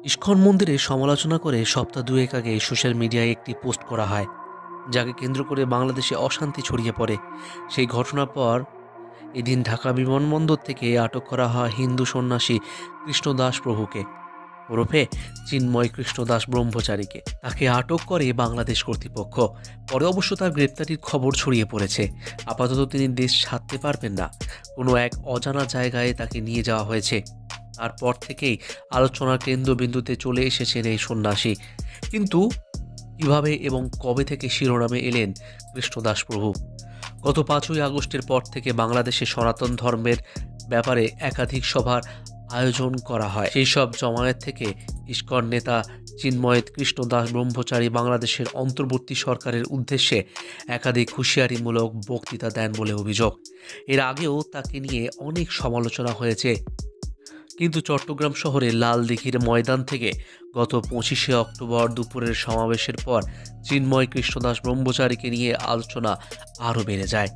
ISKCON মন্দিরের সমালোচনা করে সপ্তাহ দুয়েক আগে সোশ্যাল মিডিয়ায় একটি পোস্ট করা হয়, যাকে কেন্দ্র করে বাংলাদেশে অশান্তি ছড়িয়ে পড়ে। সেই ঘটনার পর এদিন ঢাকা বিমানবন্দর থেকে আটক করা হয় হিন্দু সন্ন্যাসী কৃষ্ণদাস প্রভুকে, ওরফে চিন্ময় কৃষ্ণদাস ব্রহ্মচারীকে। তাকে আটক করে বাংলাদেশ কর্তৃপক্ষ। পরে অবশ্য তার গ্রেপ্তারির খবর ছড়িয়ে পড়েছে। আপাতত তিনি দেশ ছাড়তে পারবেন না। কোনো এক অজানা জায়গায় তাকে নিয়ে যাওয়া হয়েছে। তারপর থেকেই আলোচনার কেন্দ্রবিন্দুতে চলে এসেছেন এই সন্ন্যাসী। কিন্তু কিভাবে এবং কবে থেকে শিরোনামে এলেন কৃষ্ণদাস প্রভু? গত 5ই আগস্টের পর থেকে বাংলাদেশে সনাতন ধর্মের ব্যাপারে একাধিক সভার আয়োজন করা হয়। সেই সব জমায়েত থেকে ইস্কন নেতা চিন্ময় কৃষ্ণদাস ব্রহ্মচারী বাংলাদেশের অন্তর্বর্তী সরকারের উদ্দেশ্যে একাধিক হুঁশিয়ারিমূলক বক্তৃতা দেন বলে অভিযোগ। এর আগেও তাকে নিয়ে অনেক সমালোচনা হয়েছে। কিন্তু চট্টগ্রাম শহরের লালদিঘির ময়দান থেকে গত 25শে অক্টোবর দুপুরের সমাবেশের পর চিন্ময় কৃষ্ণদাস ব্রহ্মচারীকে নিয়ে আলোচনা আরও বেড়ে যায়।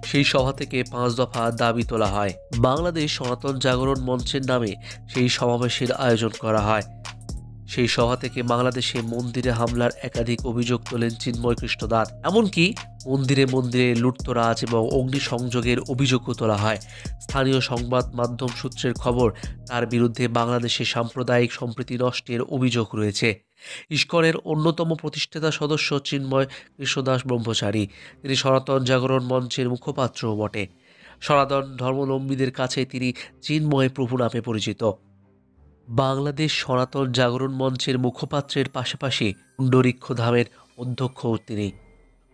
সেই সভা থেকে 5 দফা দাবি তোলা হয়। বাংলাদেশ সনাতন জাগরণ মঞ্চের নামে সেই সমাবেশের আয়োজন করা হয়। সেই সভা থেকে বাংলাদেশে মন্দিরে হামলার একাধিক অভিযোগ তোলেন চিন্ময় কৃষ্ণদাস। এমনকি মন্দিরে মন্দিরে লুটতরাজ এবং অগ্নিসংযোগের অভিযোগও তোলা হয়। স্থানীয় সংবাদ মাধ্যম সূত্রের খবর, তার বিরুদ্ধে বাংলাদেশে সাম্প্রদায়িক সম্প্রীতি নষ্টের অভিযোগ রয়েছে। ইস্কনের অন্যতম প্রতিষ্ঠাতা সদস্য চিন্ময় কৃষ্ণদাস ব্রহ্মচারী, তিনি সনাতন জাগরণ মঞ্চের মুখপাত্রও বটে। সনাতন ধর্মাবলম্বীদের কাছে তিনি চিন্ময় প্রভু নামে পরিচিত। বাংলাদেশ সনাতন জাগরণ মঞ্চের মুখপাত্রের পাশাপাশি পুণ্ডরীক্ষ ধামের অধ্যক্ষও তিনি।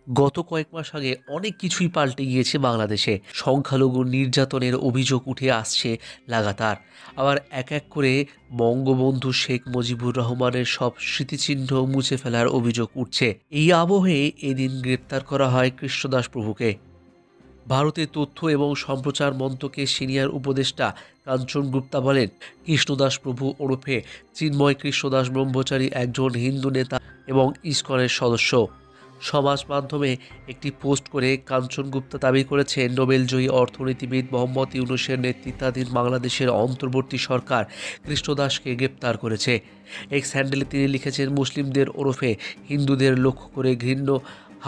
গত কয়েক মাস আগে অনেক কিছুই পাল্টে গিয়েছে বাংলাদেশে। সংখ্যালঘু নির্যাতনের অভিযোগ উঠে আসছে লাগাতার। আবার এক এক করে বঙ্গবন্ধু শেখ মুজিবুর রহমানের সব স্মৃতিচিহ্ন মুছে ফেলার অভিযোগ উঠছে। এই আবহে এদিন গ্রেপ্তার করা হয় কৃষ্ণদাস প্রভুকে। ভারতের তথ্য এবং সম্প্রচার মন্ত্রকের সিনিয়র উপদেষ্টা কাঞ্চন গুপ্তা বলেন, কৃষ্ণদাস প্রভু ওরফে চিন্ময় কৃষ্ণদাস ব্রহ্মচারী একজন হিন্দু নেতা এবং ইসকনের সদস্য। সমাজ মাধ্যমে একটি পোস্ট করে কাঞ্চন গুপ্তা দাবি করেছেন, নোবেলজয়ী অর্থনীতিবিদ মোহাম্মদ ইউনূসের নেতৃত্বাধীন বাংলাদেশের অন্তর্বর্তী সরকার কৃষ্ণদাসকে গ্রেপ্তার করেছে। এক্স হ্যান্ডেলে তিনি লিখেছেন, মুসলিমদের ওরফে হিন্দুদের লক্ষ্য করে ঘৃণ্য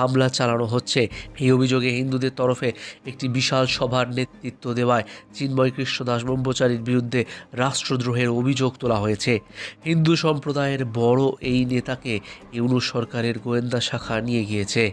হামলা চালানো হচ্ছে। এই অভিযোগে হিন্দুদের তরফে একটি বিশাল সভার নেতৃত্ব দেওয়ায় চিন্ময় কৃষ্ণদাস ব্রহ্মচারীর বিরুদ্ধে রাষ্ট্রদ্রোহের অভিযোগ তোলা হয়েছে। হিন্দু সম্প্রদায়ের বড় এই নেতাকে ইউনূস সরকারের গোয়েন্দা শাখা নিয়ে গিয়েছে।